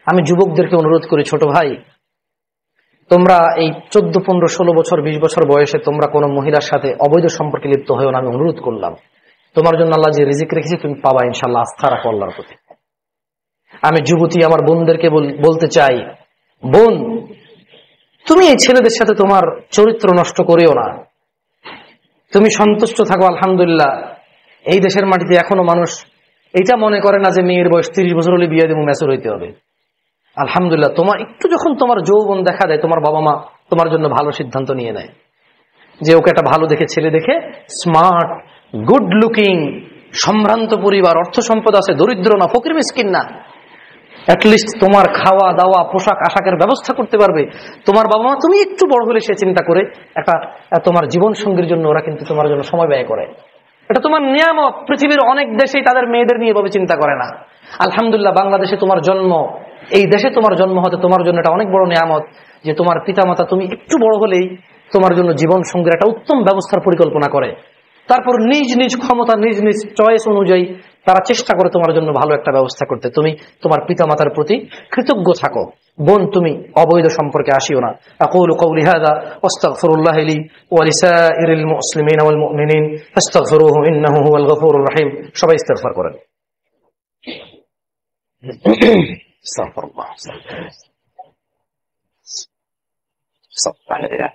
আমি যুবকদেরকে অনুরোধ করি, ছোট ভাই, তোমরা এই 14, 15, 16 বছর 20 বছর বয়সে তোমরা কোনো মহিলার সাথে অবৈধ সম্পর্কে লিপ্ত হয়েও না। আমি অনুরোধ করলাম, তোমার জন্য আল্লাহ যে রিজিক রেখেছে তুমি পাবা ইনশাআল্লাহ। আস্থা রাখো আল্লাহর প্রতি। আমি যুবতী আমার বোনদেরকে বলতে চাই, বোন, তুমি এই ছেলেদের সাথে তোমার চরিত্র নষ্ট করিও না। তুমি সন্তুষ্ট থাকো। আলহামদুলিল্লাহ, এই দেশের মাটিতে এখনো মানুষ এটা মনে করে না যে মেয়ের বয়স 30 বছর হলে বিয়ে দেবো, ম্যাচুর হইতে হবে। আলহামদুলিল্লাহ, তোমার একটু যখন তোমার যৌবন দেখা দেয়, তোমার বাবা মা তোমার জন্য ভালো সিদ্ধান্ত নিয়ে নেয় যে ওকে একটা ভালো দেখে ছেলে দেখে, স্মার্ট, গুড লুকিং, সম্ভ্রান্ত পরিবার, অর্থ সম্পদ আছে, দরিদ্র না, ফকির মিসকিন না, অ্যাটলিস্ট তোমার খাওয়া দাওয়া পোশাক আশাকের ব্যবস্থা করতে পারবে তোমার বাবা মা। তুমি একটু বড় হলে সে চিন্তা করে একটা তোমার জীবন সঙ্গীর জন্য ওরা কিন্তু তোমার জন্য সময় ব্যয় করে। এটা তোমার নিয়ামত। পৃথিবীর অনেক দেশেই তাদের মেয়েদের নিয়ে এভাবে চিন্তা করে না। আলহামদুলিল্লাহ, বাংলাদেশে তোমার জন্ম, এই দেশে তোমার জন্ম হতে তোমার জন্য এটা অনেক বড় নিয়ামত যে তোমার পিতামাতা তুমি একটু বড় হলেই তোমার জন্য জীবন সঙ্গীর একটা উত্তম ব্যবস্থার পরিকল্পনা করে। তারপর নিজ নিজ ক্ষমতা, নিজ নিজ চয়েস অনুযায়ী তারা চেষ্টা করে তোমার জন্য ভালো একটা ব্যবস্থা করতে। তুমি তোমার পিতামাতার প্রতি কৃতজ্ঞ থাকো। বোন, তুমি অবৈধ সম্পর্কে আসিও না। আকুলু কওলি হাযা ওয়াস্তাগফিরুল্লাহ লি ওয়া লিসাইরিল মুসলিমিনা ওয়াল মুমিনিন ফাস্তাগফিরুহু ইন্নাহু হুয়াল গফুরুর রহিম। সবাই ইস্তিগফার করেন। আস্তাগফিরুল্লাহ। আস্তাগফিরুল্লাহ।